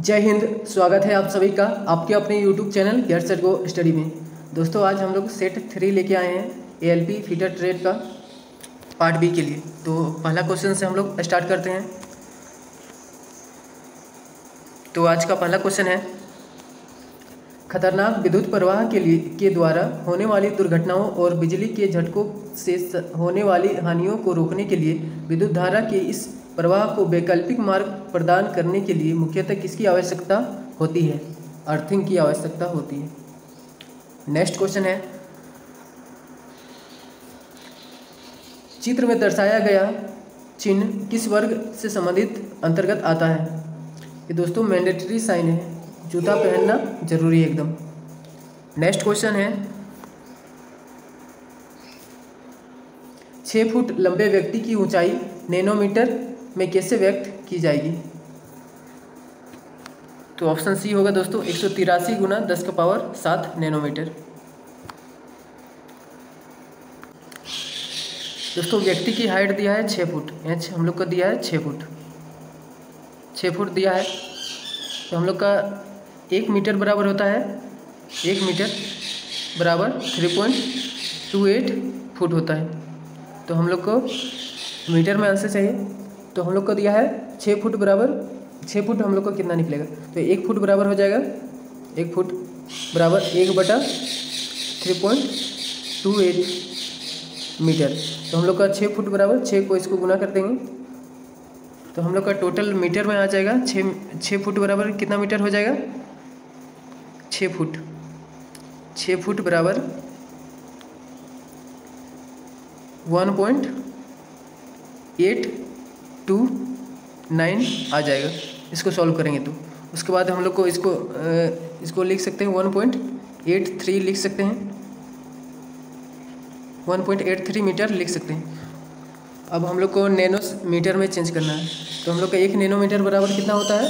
जय हिंद। स्वागत है आप सभी का आपके अपने YouTube channel get set go study में। दोस्तों आज हम लोग सेट 3 लेके आए हैं ALP फीटर ट्रेड का पार्ट बी के लिए। तो पहला क्वेश्चन से हम लोग स्टार्ट करते हैं। तो आज का पहला क्वेश्चन है, खतरनाक विद्युत प्रवाह के द्वारा होने वाली दुर्घटनाओं और बिजली के झटकों से होने वाली हानियों को रोकने के लिए विद्युत धारा के इस प्रवाह को वैकल्पिक मार्ग प्रदान करने के लिए मुख्यतः किसकी आवश्यकता होती है? अर्थिंग की आवश्यकता होती है। नेक्स्ट क्वेश्चन है, चित्र में दर्शाया गया चिन्ह किस वर्ग से संबंधित अंतर्गत आता है? ये दोस्तों मैंडेटरी साइन है, जूता पहनना जरूरी है एकदम। नेक्स्ट क्वेश्चन है, 6 फुट लंबे व्यक्ति की ऊंचाई नैनोमीटर में कैसे व्यक्त की जाएगी? तो ऑप्शन सी होगा दोस्तों 183 गुना 10⁻7 नैनोमीटर। दोस्तों व्यक्ति की हाइट दिया है 6 फुट, हम लोग का दिया है 6 फुट, 6 फुट दिया है। तो हम लोग का 1 मीटर बराबर होता है, 1 मीटर बराबर 3.28 फुट होता है। तो हम लोग को मीटर में आंसर चाहिए। तो हम लोग को दिया है 6 फुट बराबर, 6 फुट हम लोग को कितना निकलेगा? तो 1 फुट बराबर हो जाएगा, 1 फुट बराबर 1/3.28 मीटर। तो हम लोग का 6 फुट बराबर 6 को इसको गुना कर देंगे तो हम लोग का टोटल मीटर में आ जाएगा। 6 फुट बराबर कितना मीटर हो जाएगा? 6 फुट, 6 फुट बराबर 1.829 आ जाएगा। इसको सॉल्व करेंगे तो उसके बाद हम लोग को इसको लिख सकते हैं 1.83 लिख सकते हैं, 1.83 मीटर लिख सकते हैं। अब हम लोग को नैनो मीटर में चेंज करना है। तो हम लोग का 1 नैनोमीटर बराबर कितना होता है?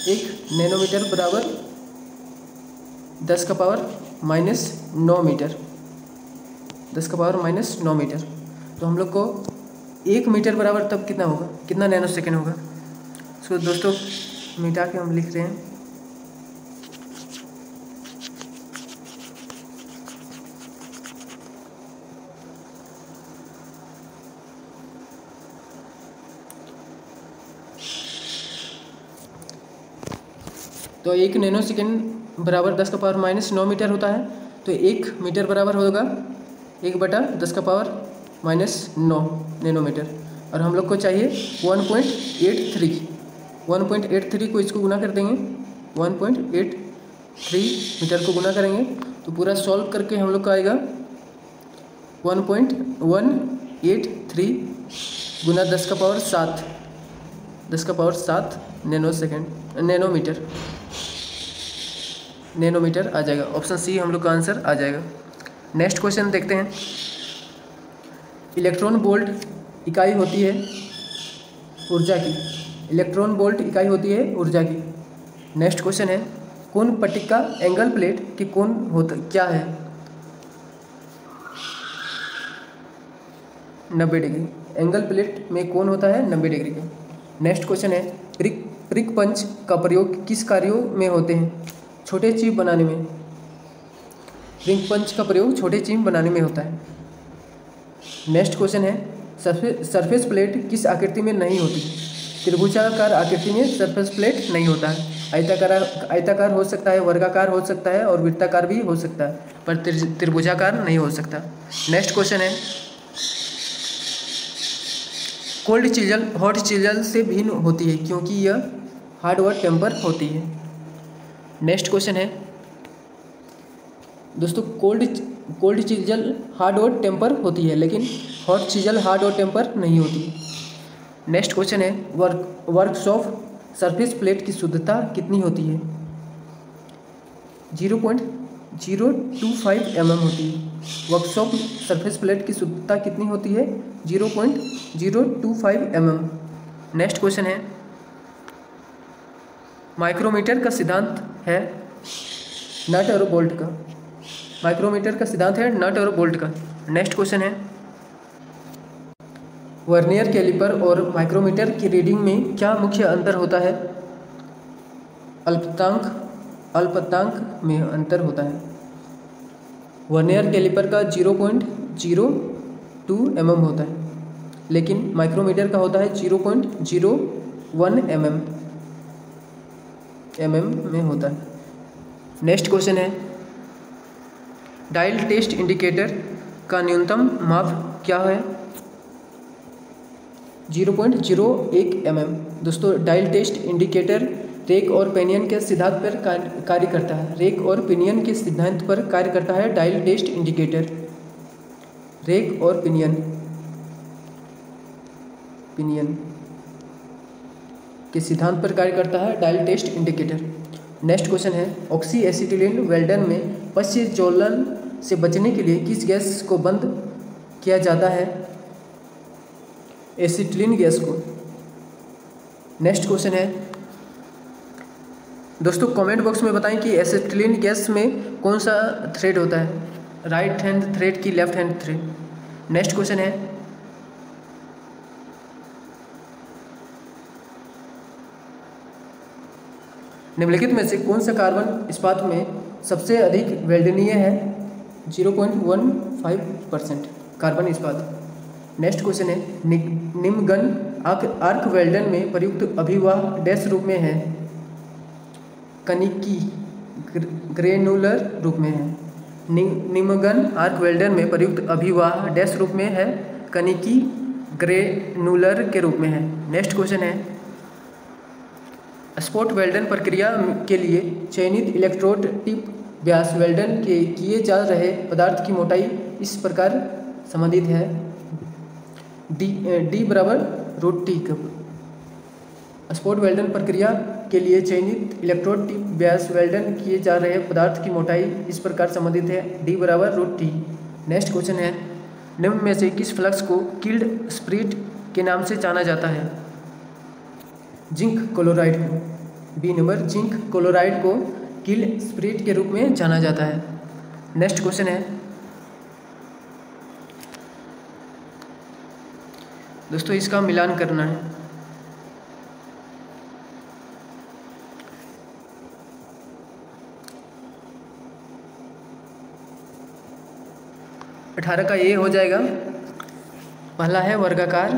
1 नैनोमीटर बराबर 10⁻⁻9 मीटर, 10⁻⁻9 मीटर। तो हम लोग को 1 मीटर बराबर तब कितना होगा, कितना नैनो सेकेंड होगा? सो दोस्तों मिटा के हम लिख रहे हैं। तो 1 नैनो सेकेंड बराबर 10⁻⁻9 मीटर होता है। तो 1 मीटर बराबर होगा 1/10⁻⁻9 नैनोमीटर। और हम लोग को चाहिए 1.83 को इसको गुना कर देंगे, 1.83 मीटर को गुना करेंगे तो पूरा सॉल्व करके हम लोग का आएगा 1.183 गुना 10⁻7 नैनोमीटर आ जाएगा। ऑप्शन सी हम लोग का आंसर आ जाएगा। नेक्स्ट क्वेश्चन देखते हैं, इलेक्ट्रॉन वोल्ट इकाई होती है ऊर्जा की, इलेक्ट्रॉन वोल्ट इकाई होती है ऊर्जा की। नेक्स्ट क्वेश्चन है, कोण पट्टिका एंगल प्लेट की कोण क्या है? 90 डिग्री। एंगल प्लेट में कोण होता है 90 डिग्री का। नेक्स्ट क्वेश्चन है, प्रिक पंच का प्रयोग किस कार्यों में होते हैं? छोटे चिप बनाने में। रिंग पंच का प्रयोग छोटे चिप बनाने में होता है। नेक्स्ट क्वेश्चन है, सरफेस प्लेट किस आकृति में नहीं होती? त्रिभुजाकार आकृति में सरफेस प्लेट नहीं होता है। आयताकार हो सकता है, वर्गाकार हो सकता है और वृत्ताकार भी हो सकता है, पर त्रिभुजाकार नहीं हो सकता। नेक्स्ट क्वेश्चन है, कोल्ड चीजल हॉट चीजल से भिन्न होती है क्योंकि यह हार्ड व टेम्पर होती है। नेक्स्ट क्वेश्चन है दोस्तों, कोल्ड चीजल हार्ड और टेम्पर होती है लेकिन हॉट चीजल हार्ड और टेम्पर नहीं होती। नेक्स्ट क्वेश्चन है, वर्कशॉप सरफेस प्लेट की शुद्धता कितनी होती है? 0.025 mm होती है। वर्कशॉप सरफेस प्लेट की शुद्धता कितनी होती है? 0.025 mm। नेक्स्ट क्वेश्चन है, माइक्रोमीटर का सिद्धांत है नट और बोल्ट का। माइक्रोमीटर का सिद्धांत है नट और बोल्ट का। नेक्स्ट क्वेश्चन है, वर्नियर कैलिपर और माइक्रोमीटर की रीडिंग में क्या मुख्य अंतर होता है? अल्पतांक में अंतर होता है। वर्नियर कैलिपर का 0.02 mm होता है, लेकिन माइक्रोमीटर का होता है 0.01 mm में होता है। नेक्स्ट क्वेश्चन है, डायल टेस्ट इंडिकेटर का न्यूनतम माप क्या है? 0.01 mm। दोस्तों, डायल टेस्ट इंडिकेटर रेक और पिनियन के सिद्धांत पर कार्य करता है। रेक और पिनियन के सिद्धांत पर कार्य करता है डायल टेस्ट इंडिकेटर। रेक और पिनियन के सिद्धांत पर कार्य करता है dial test indicator. Next question है, ऑक्सी एसिटिलीन वेल्डन में पश्च ज्वलन से बचने के लिए किस गैस को बंद किया जाता है? एसिटिलीन गैस को। नेक्स्ट क्वेश्चन है, दोस्तों कमेंट बॉक्स में बताएं कि एसिटिलीन गैस में कौन सा थ्रेड होता है, राइट हैंड थ्रेड की left hand thread. Next question है, निम्नलिखित में से कौन सा कार्बन इस्पात में सबसे अधिक वेल्डनीय है? 0.15% कार्बन इस्पात। नेक्स्ट क्वेश्चन है, निम्नगन आर्क वेल्डन में प्रयुक्त अभिवाह डैश रूप में है? कनिकी ग्रेनुलर रूप में है। निम्नगन आर्क वेल्डन में प्रयुक्त अभिवाह डैश रूप में है? कनिकी ग्रेनुलर के रूप में है। नेक्स्ट क्वेश्चन है, स्पॉट वेल्डन प्रक्रिया के लिए चयनित इलेक्ट्रोड टिप व्यास वेल्डन के किए जा रहे पदार्थ की मोटाई इस प्रकार संबंधित है, D बराबर √T कप। स्पॉट वेल्डन प्रक्रिया के लिए चयनित इलेक्ट्रोड टिप व्यास वेल्डन किए जा रहे पदार्थ की मोटाई इस प्रकार संबंधित है, D बराबर √T। नेक्स्ट क्वेश्चन है, निम्न में से किस फ्लक्स को किल्ड स्प्रिट के नाम से जाना जाता है? जिंक क्लोराइड को। बी नंबर, जिंक क्लोराइड को किल्ड स्प्रिट के रूप में जाना जाता है। नेक्स्ट क्वेश्चन है, दोस्तों इसका मिलान करना है। अठारह का ए हो जाएगा। पहला है वर्गाकार,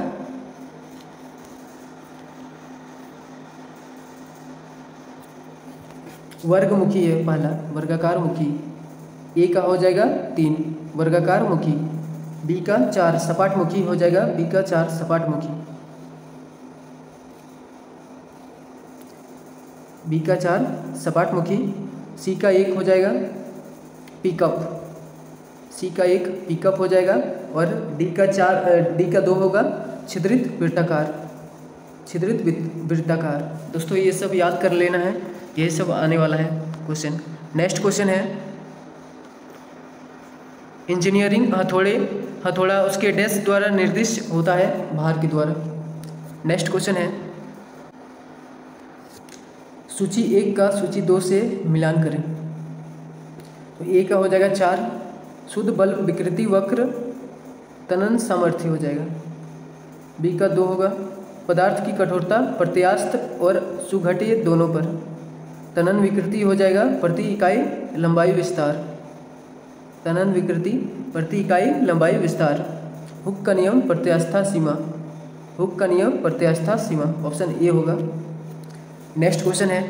वर्गमुखी है पहला, वर्गाकार मुखी। ए का हो जाएगा 3 वर्गाकार मुखी। बी का 4 सपाट मुखी हो जाएगा, बी का 4 सपाट मुखी। बी का 4 सपाट मुखी। सी का 1 हो जाएगा पिकअप, सी का 1 पिकअप हो जाएगा। और डी का 2 होगा छिद्रित वृत्ताकार, छिद्रित वृत्ताकार। दोस्तों ये सब याद कर लेना है, यही सब आने वाला है क्वेश्चन। नेक्स्ट क्वेश्चन है, इंजीनियरिंग हथौड़ा उसके डैश द्वारा निर्दिष्ट होता है, भार के द्वारा। नेक्स्ट क्वेश्चन है, सूची 1 का सूची 2 से मिलान करें। तो ए का हो जाएगा 4 शुद्ध बल विकृति वक्र तनन सामर्थ्य हो जाएगा। बी का 2 होगा पदार्थ की कठोरता प्रत्यास्थ और सुघटे दोनों पर। तनन विकृति हो जाएगा प्रति इकाई लंबाई विस्तार, तनन विकृति प्रति इकाई लंबाई विस्तार। हुक का नियम प्रत्यास्था सीमा, हुक का नियम प्रत्यास्था सीमा, ऑप्शन ए होगा। नेक्स्ट क्वेश्चन है,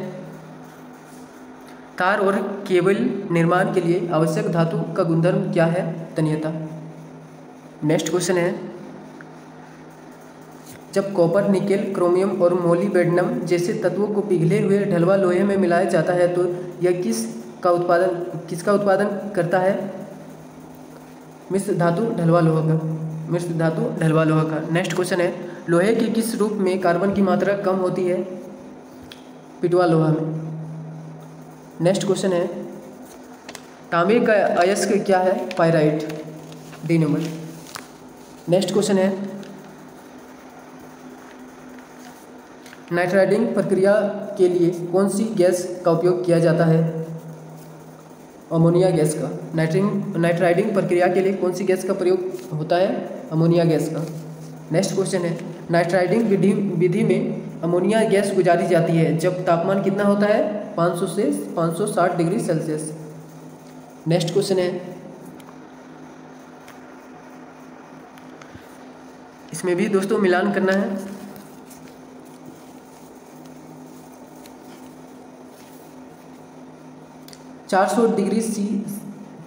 तार और केबल निर्माण के लिए आवश्यक धातु का गुणधर्म क्या है? तन्यता। नेक्स्ट क्वेश्चन है, जब कॉपर, निकेल, क्रोमियम और मोलिब्डेनम जैसे तत्वों को पिघले हुए ढलवा लोहे में मिलाया जाता है तो यह किसका उत्पादन करता है? मिश्र धातु ढलवा लोहा का, मिश्र धातु ढलवा लोहा का। नेक्स्ट क्वेश्चन है, लोहे के किस रूप में कार्बन की मात्रा कम होती है? पिटवा लोहा में। नेक्स्ट क्वेश्चन है, तांबे का अयस्क क्या है? Pyrite, D number. Next question है, नाइट्राइडिंग प्रक्रिया के लिए कौन सी गैस का उपयोग किया जाता है? अमोनिया गैस का। नाइट्राइडिंग प्रक्रिया के लिए कौन सी गैस का प्रयोग होता है? अमोनिया गैस का। नेक्स्ट क्वेश्चन है, नाइट्राइडिंग विधि में अमोनिया गैस गुजारी जाती है जब तापमान कितना होता है 500 से 560 डिग्री सेल्सियस। नेक्स्ट क्वेश्चन है, इसमें भी दोस्तों मिलान करना है। $400 डिग्री सी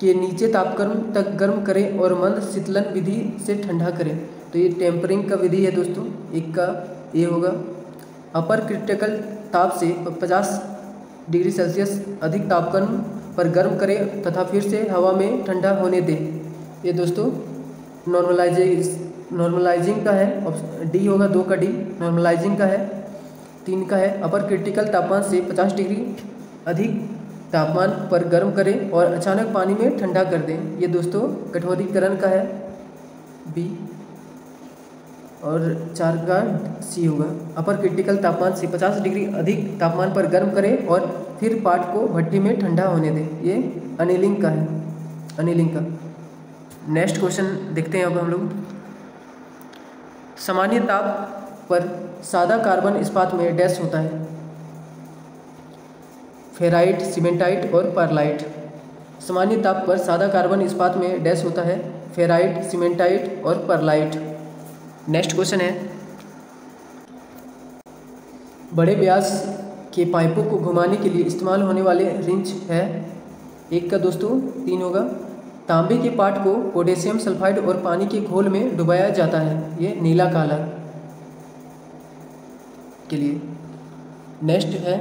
के नीचे तापक्रम तक गर्म करें और मंद शीतलन विधि से ठंडा करें। तो ये टेम्परिंग का विधि है दोस्तों, एक का ये होगा। अपर क्रिटिकल ताप से 50 डिग्री सेल्सियस अधिक तापक्रम पर गर्म करें तथा फिर से हवा में ठंडा होने दें। ये दोस्तों नॉर्मलाइजिंग का है, डी होगा 2 का डी। नॉर्मलाइजिंग का है 3 का है। अपर क्रिटिकल तापमान से 50 डिग्री अधिक तापमान पर गर्म करें और अचानक पानी में ठंडा कर दें। ये दोस्तों कठोरीकरण का है, बी। और 4 का सी होगा। अपर क्रिटिकल तापमान से 50 डिग्री अधिक तापमान पर गर्म करें और फिर पाट को भट्टी में ठंडा होने दें। ये अनिलिंग का है, अनिलिंग का। नेक्स्ट क्वेश्चन देखते हैं अब हम लोग। सामान्य ताप पर सादा कार्बन इस्पात में डैश होता है, फेराइट, सीमेंटाइट और परलाइट। सामान्य ताप पर सादा कार्बन इस्पात में डैश होता है, फेराइट, सीमेंटाइट और परलाइट। नेक्स्ट क्वेश्चन है, बड़े व्यास के पाइपों को घुमाने के लिए इस्तेमाल होने वाले रिंच है। एक का दोस्तों 3 होगा। तांबे के पाट को पोटेशियम सल्फाइड और पानी के घोल में डुबाया जाता है, ये नीला काला के लिए। नेक्स्ट है,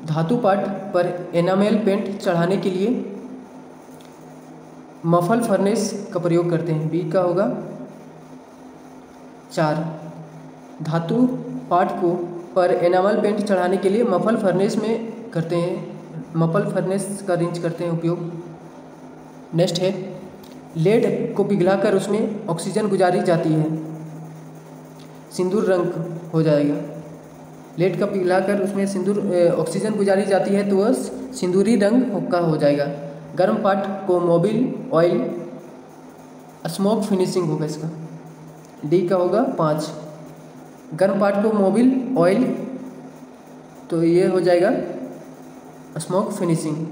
धातु पाट पर एनामेल पेंट चढ़ाने के लिए मफल फर्नेस का प्रयोग करते हैं, बी का होगा 4। धातु पाट को पर एनामल पेंट चढ़ाने के लिए मफल फर्नेस में करते हैं, मफल फर्नेस का रिंच करते हैं उपयोग। नेक्स्ट है, लेड को पिघलाकर उसमें ऑक्सीजन गुजारी जाती है, सिंदूर रंग हो जाएगा। लेड का पिघलाकर उसमें सिंदूर ऑक्सीजन गुजारी जाती है तो वह सिंदूरी रंग का हो जाएगा। गर्म पाट को मोबिल ऑयल स्मोक फिनिशिंग होगा इसका, डी का होगा 5। गर्म पाट को मोबिल ऑयल तो ये हो जाएगा स्मोक फिनिशिंग,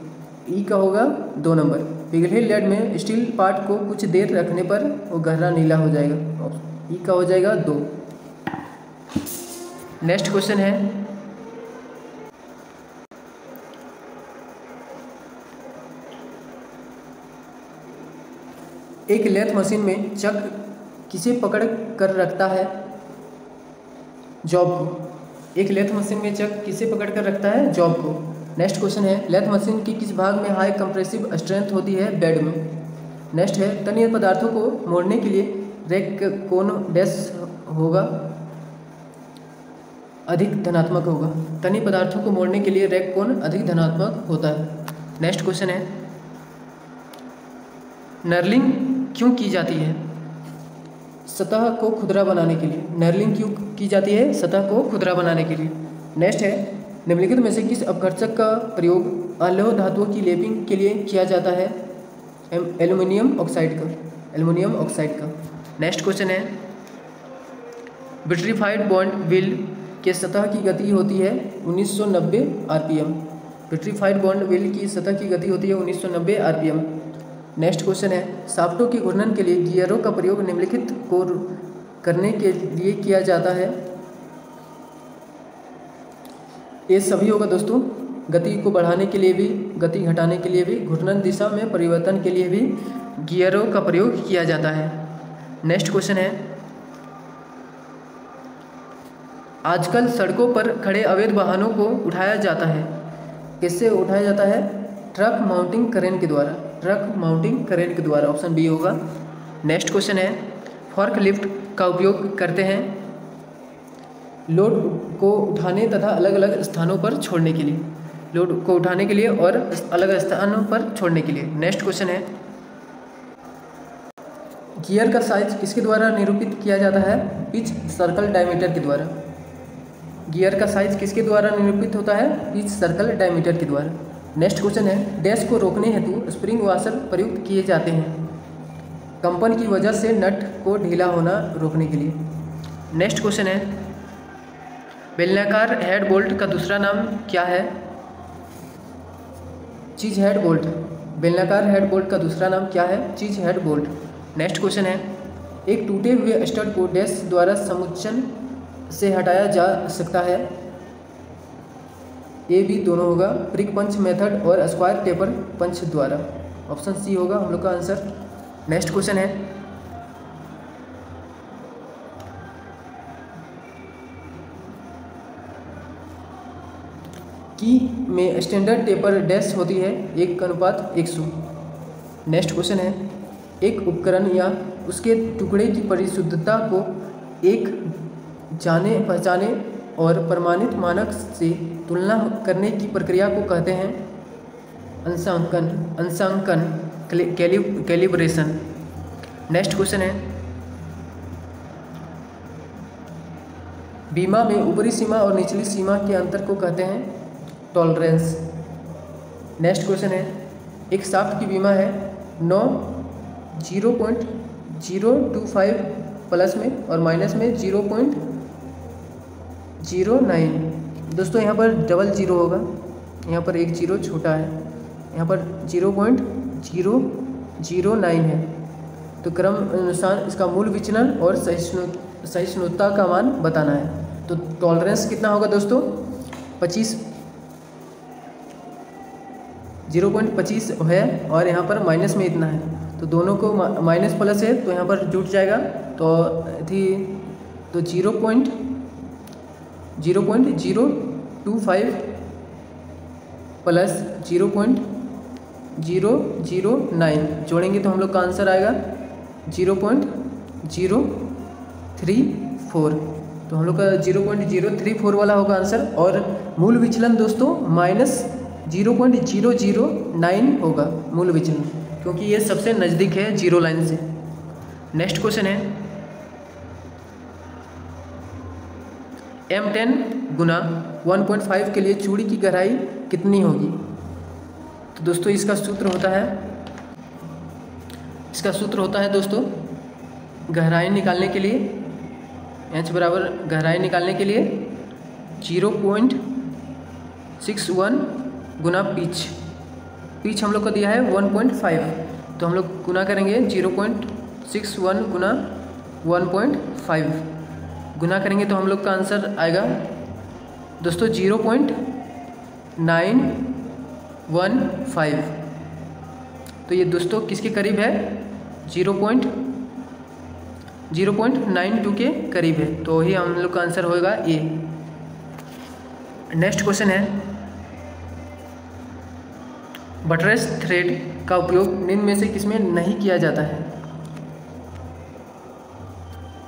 ई का होगा 2 नंबर। पिघले लेड में स्टील पार्ट को कुछ देर रखने पर वो गहरा नीला हो जाएगा, ई का हो जाएगा 2। नेक्स्ट क्वेश्चन है, एक लेथ मशीन में चक किसे पकड़ कर रखता है, जॉब को। एक लेथ मशीन में चक किसे पकड़ कर रखता है, जॉब को। नेक्स्ट क्वेश्चन है, लेथ मशीन की किस भाग में हाई कंप्रेसिव स्ट्रेंथ होती है, बेड में। नेक्स्ट है, तन्य पदार्थों को मोड़ने के लिए रैक कौन डैश होगा, अधिक धनात्मक होगा। तन्य पदार्थों को मोड़ने के लिए रैक कौन अधिक धनात्मक होता है। नेक्स्ट क्वेश्चन है, नर्लिंग क्यों की जाती है, सतह को खुदरा बनाने के लिए। नर्लिंग क्यों की जाती है, सतह को खुदरा बनाने के लिए। नेक्स्ट है, निम्नलिखित में से किस अपघर्षक का प्रयोग अलोह धातुओं की लेपिंग के लिए किया जाता है, एल्युमिनियम ऑक्साइड का, एल्युमिनियम ऑक्साइड का। नेक्स्ट क्वेश्चन है, विट्रीफाइड बॉन्ड व्हील के सतह की गति होती है 1990 आरपीएम। विट्रीफाइड बॉन्ड व्हील की सतह की गति होती है 1990 आरपीएम। नेक्स्ट क्वेश्चन है, शाफ्टों के घूर्णन के लिए गियरों का प्रयोग निम्नलिखित को करने के लिए किया जाता है। ये सभी होगा दोस्तों, गति को बढ़ाने के लिए भी, गति घटाने के लिए भी, घूर्णन दिशा में परिवर्तन के लिए भी गियरों का प्रयोग किया जाता है। नेक्स्ट क्वेश्चन है, आजकल सड़कों पर खड़े अवैध वाहनों को उठाया जाता है, किससे उठाया जाता है, ट्रक माउंटिंग क्रेन के द्वारा, ट्रक माउंटिंग क्रेन के द्वारा, ऑप्शन बी होगा। नेक्स्ट क्वेश्चन है, फॉर्क लिफ्ट का उपयोग करते हैं लोड को उठाने तथा अलग अलग स्थानों पर छोड़ने के लिए, लोड को उठाने के लिए और अलग स्थानों पर छोड़ने के लिए। नेक्स्ट क्वेश्चन है, गियर का साइज किसके द्वारा निरूपित किया जाता है, पिच सर्कल डायमीटर के द्वारा। गियर का साइज किसके द्वारा निरूपित होता है, पिच सर्कल डायमीटर के द्वारा। नेक्स्ट क्वेश्चन है, डैश को रोकने हेतु स्प्रिंग वाशर प्रयुक्त किए जाते हैं, कंपन की वजह से नट को ढीला होना रोकने के लिए। नेक्स्ट क्वेश्चन है, बेलनाकार हेड बोल्ट का दूसरा नाम क्या है? चीज हेड बोल्ट। बेलनाकार हेड बोल्ट का दूसरा नाम क्या है? चीज हेड बोल्ट। नेक्स्ट क्वेश्चन है, एक टूटे हुए स्टड को डैश द्वारा समुच्चन से हटाया जा सकता है? ए बी दोनों होगा, प्रिक पंच मेथड और स्क्वायर टेपर पंच द्वारा। ऑप्शन सी होगा हम लोग का आंसर। नेक्स्ट क्वेश्चन है, की में स्टैंडर्ड टेपर डैश होती है 1:100। नेक्स्ट क्वेश्चन है, एक उपकरण या उसके टुकड़े की परिशुद्धता को एक जाने पहचाने और प्रमाणित मानक से तुलना करने की प्रक्रिया को कहते हैं अंशांकन कैलिब्रेशन। नेक्स्ट क्वेश्चन है, बीमा में ऊपरी सीमा और निचली सीमा के अंतर को कहते हैं टॉलरेंस। नेक्स्ट क्वेश्चन है, एक शाफ्ट की बीमा है 0.025 प्लस में और माइनस में 0.09। दोस्तों यहाँ पर डबल जीरो होगा, यहाँ पर एक जीरो छोटा है, यहाँ पर 0.009 है। तो क्रम अनुसार इसका मूल विचलन और सहिष्णुता का मान बताना है। तो टॉलरेंस कितना होगा दोस्तों? 0.25 है और यहाँ पर माइनस में इतना है, तो दोनों को माइनस प्लस है तो यहाँ पर जुट जाएगा। तो 0.025 प्लस 0.009 जोड़ेंगे तो हम लोग का आंसर आएगा 0.034। तो हम लोग का 0.034 वाला होगा आंसर। और मूल विचलन दोस्तों -0.009 होगा मूल विचलन, क्योंकि ये सबसे नज़दीक है जीरो लाइन से। नेक्स्ट क्वेश्चन है, M10 गुना 1.5 के लिए चूड़ी की गहराई कितनी होगी? तो दोस्तों इसका सूत्र होता है दोस्तों, गहराई निकालने के लिए h बराबर गहराई निकालने के लिए 0.61 गुना पिच हम लोग को दिया है 1.5, तो हम लोग गुना करेंगे 0.61 गुना 1.5 गुना करेंगे तो हम लोग का आंसर आएगा दोस्तों 0.915। तो ये दोस्तों किसके करीब है? 0.92 के करीब है, तो ही हम लोग का आंसर होगा ए। नेक्स्ट क्वेश्चन है, बटरलेस थ्रेड का उपयोग निम्न में से किसमें नहीं किया जाता है?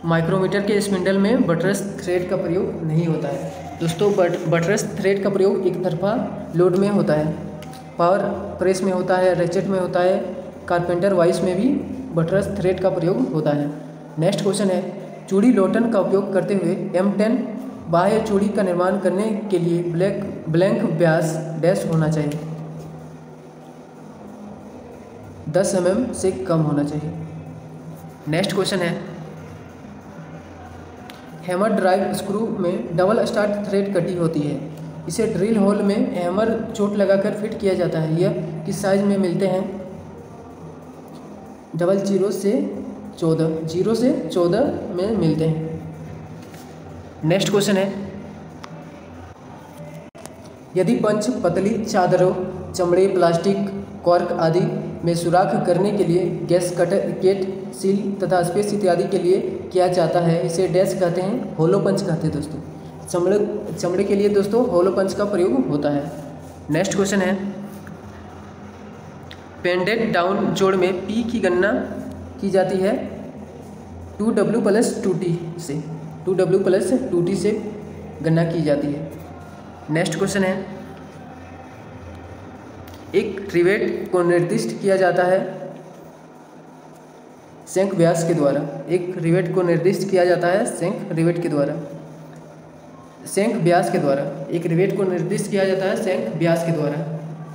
माइक्रोमीटर के स्पिंडल में बटरलेस थ्रेड का प्रयोग नहीं होता है दोस्तों। बटरलेस थ्रेड का प्रयोग एक तरफा लोड में होता है, पावर प्रेस में होता है, रेचेट में होता है, कारपेंटर वाइस में भी बटरलेस थ्रेड का प्रयोग होता है। नेक्स्ट क्वेश्चन है, चूड़ी लोटन का उपयोग करते हुए M10 बाह्य चूड़ी का निर्माण करने के लिए ब्लैंक व्यास डैश होना चाहिए? 10 mm से कम होना चाहिए। नेक्स्ट क्वेश्चन है, हैमर ड्राइव स्क्रू में डबल स्टार्ट थ्रेड कटी होती है, इसे ड्रिल होल में हैमर चोट लगाकर फिट किया जाता है। यह किस साइज में मिलते हैं? 0 से 14 में मिलते हैं। नेक्स्ट क्वेश्चन है, यदि पंच पतली चादरों, चमड़े, प्लास्टिक, कॉर्क आदि में सुराख करने के लिए गैसकेट, सील तथा स्पेस इत्यादि के लिए किया जाता है, इसे डैश कहते हैं? होलो पंच कहते हैं दोस्तों। चमड़े के लिए दोस्तों होलो पंच का प्रयोग होता है। नेक्स्ट क्वेश्चन है, पेंडेड डाउन जोड़ में P की गणना की जाती है 2W + 2T से। 2W + 2T से गणना की जाती है। नेक्स्ट क्वेश्चन है, एक रिवेट को निर्दिष्ट किया जाता है शंख व्यास के द्वारा। एक रिवेट को निर्दिष्ट किया जाता है शंख व्यास के द्वारा। एक रिवेट को निर्दिष्ट किया जाता है शंख व्यास के द्वारा।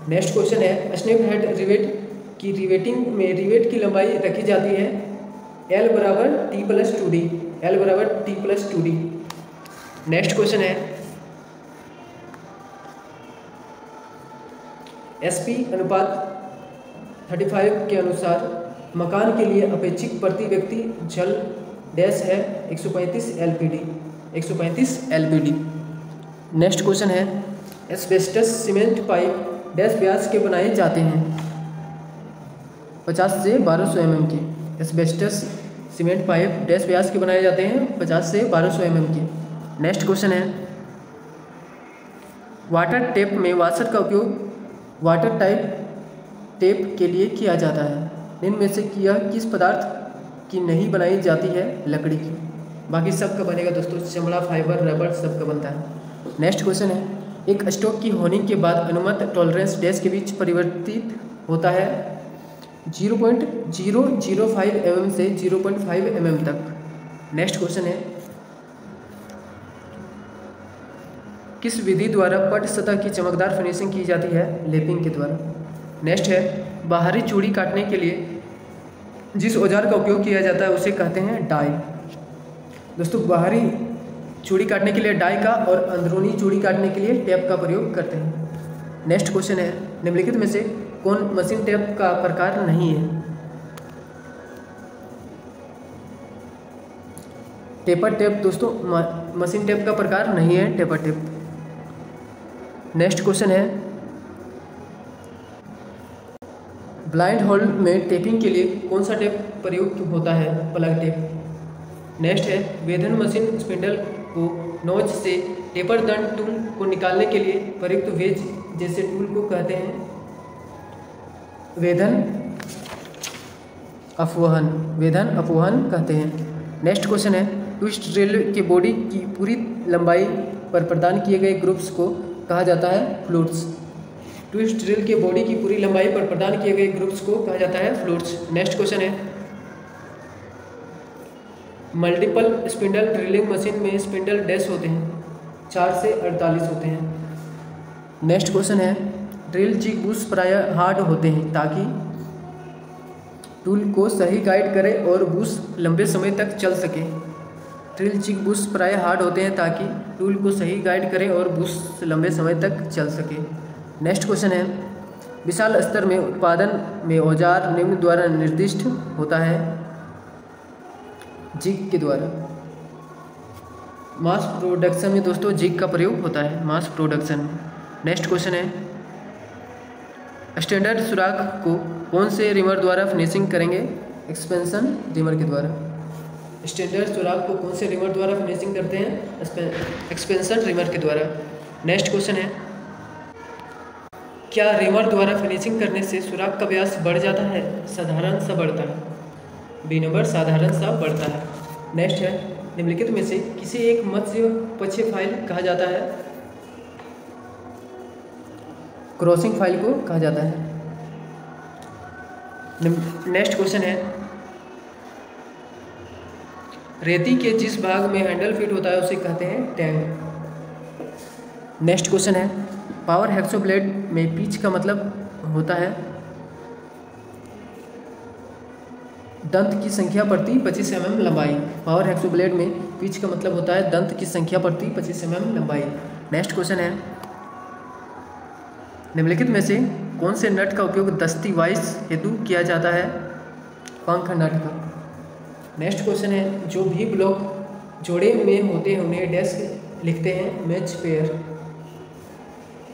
नेक्स्ट क्वेश्चन है, स्नैप हेड रिवेट की रिवेटिंग में रिवेट की लंबाई रखी जाती है L = T + 2D। Next question है, SP अनुपात 35 के अनुसार मकान के लिए अपेक्षित प्रति व्यक्ति जल डैश है 135 LPD। 135 LPD। नेक्स्ट क्वेश्चन है एस्बेस्टस सीमेंट पाइप डैश व्यास के बनाए जाते हैं 50 से 1200 mm के। एस्बेस्टस सीमेंट पाइप डैश व्यास के बनाए जाते हैं 50 से 1200 mm के। नेक्स्ट क्वेश्चन है वाटर टेप में वाशर का उपयोग वाटर टाइप टेप के लिए किया जाता है। इनमें से यह किस पदार्थ की नहीं बनाई जाती है? लकड़ी की। बाकी सबका बनेगा दोस्तों, चमड़ा, फाइबर, रबर सबका बनता है। नेक्स्ट क्वेश्चन है एक स्टॉक की होने के बाद अनुमत टॉलरेंस डैश के बीच परिवर्तित होता है 0.005 mm से 0.5 mm तक। नेक्स्ट क्वेश्चन है किस विधि द्वारा पट सतह की चमकदार फिनिशिंग की जाती है? लैपिंग के द्वारा। नेक्स्ट है बाहरी चूड़ी काटने के लिए जिस औजार का उपयोग किया जाता है उसे कहते हैं डाई। दोस्तों बाहरी चूड़ी काटने के लिए डाई का और अंदरूनी चूड़ी काटने के लिए टेप का प्रयोग करते हैं। नेक्स्ट क्वेश्चन है निम्नलिखित में से कौन मशीन टेप का प्रकार नहीं है? टेपर टेप दोस्तों मशीन टेप का प्रकार नहीं है, टेपर टेप। नेक्स्ट क्वेश्चन है ब्लाइंड होल में टेपिंग के लिए कौन सा टेप प्रयुक्त होता है? Plug tape. नेक्स्ट है वेधन मशीन स्पिंडल को नोच से टेपर दंड टूल को निकालने के लिए प्रयुक्त वेज जैसे टूल को कहते हैं वेधन अपवहन। वेधन अपवहन कहते हैं। नेक्स्ट क्वेश्चन है ट्विस्ट ड्रिल के बॉडी की पूरी लंबाई पर प्रदान किए गए ग्रुप्स को कहा जाता है फ्लूट्स। ट्विस्ट ड्रिल के बॉडी की पूरी लंबाई पर प्रदान किए गए ग्रुप्स को कहा जाता है फ्लूट्स। नेक्स्ट क्वेश्चन है मल्टीपल स्पिंडल ड्रिलिंग मशीन में स्पिंडल डैश होते हैं 4 से 48 होते हैं। नेक्स्ट क्वेश्चन है ड्रिल जिग बुश प्रायः हार्ड होते हैं ताकि टूल को सही गाइड करे और बुश लंबे समय तक चल सके। ड्रिल जिग बुश प्रायः हार्ड होते हैं ताकि टूल को सही गाइड करें और बुश लंबे समय तक चल सके। नेक्स्ट क्वेश्चन है विशाल स्तर में उत्पादन में औजार निम्न द्वारा निर्दिष्ट होता है जिग के द्वारा। मास प्रोडक्शन में दोस्तों जिग का प्रयोग होता है मास प्रोडक्शन में। नेक्स्ट क्वेश्चन है स्टैंडर्ड सुराख को कौन से रिमर द्वारा फिनिशिंग करेंगे? एक्सपेंशन रिमर के द्वारा। स्टैंडर्ड सुराख को कौन से रिमर द्वारा फिनिशिंग करते हैं? एक्सपेंशन रिमर के द्वारा। नेक्स्ट क्वेश्चन है क्या रिमर द्वारा फिनिशिंग करने से सुराख का व्यास बढ़ जाता है? साधारण सा बढ़ता है। बी नंबर साधारण सा बढ़ता है। नेक्स्ट है निम्नलिखित में से किसी एक मत्स्य पक्ष फाइल कहा जाता है? क्रॉसिंग फाइल को कहा जाता है। नेक्स्ट क्वेश्चन है रेती के जिस भाग में हैंडल फिट होता है उसे कहते हैं टैंक। नेक्स्ट क्वेश्चन है पावर हैक्सो ब्लेड में पिच का मतलब होता है दंत की संख्या प्रति 25 mm लंबाई। पावर हैक्सो ब्लेड में पिच का मतलब होता है दंत की संख्या प्रति 25 mm लंबाई। नेक्स्ट क्वेश्चन है निम्नलिखित में से कौन से नट का उपयोग दस्ती वाइस हेतु किया जाता है? पंख नट का। नेक्स्ट क्वेश्चन है जो भी ब्लॉक जोड़े में होते हैं उन्हें डैश लिखते हैं मैच पेयर।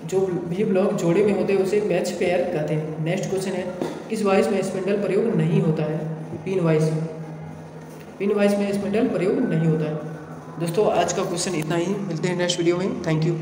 जो भी ब्लॉक जोड़े में होते हैं उसे मैच पेयर कहते हैं। नेक्स्ट क्वेश्चन है किस वाइस में स्पिंडल प्रयोग नहीं होता है? पिन वाइस में। पिन वाइस में स्पिंडल प्रयोग नहीं होता है। दोस्तों आज का क्वेश्चन इतना ही, मिलते हैं नेक्स्ट वीडियो में। Thank you.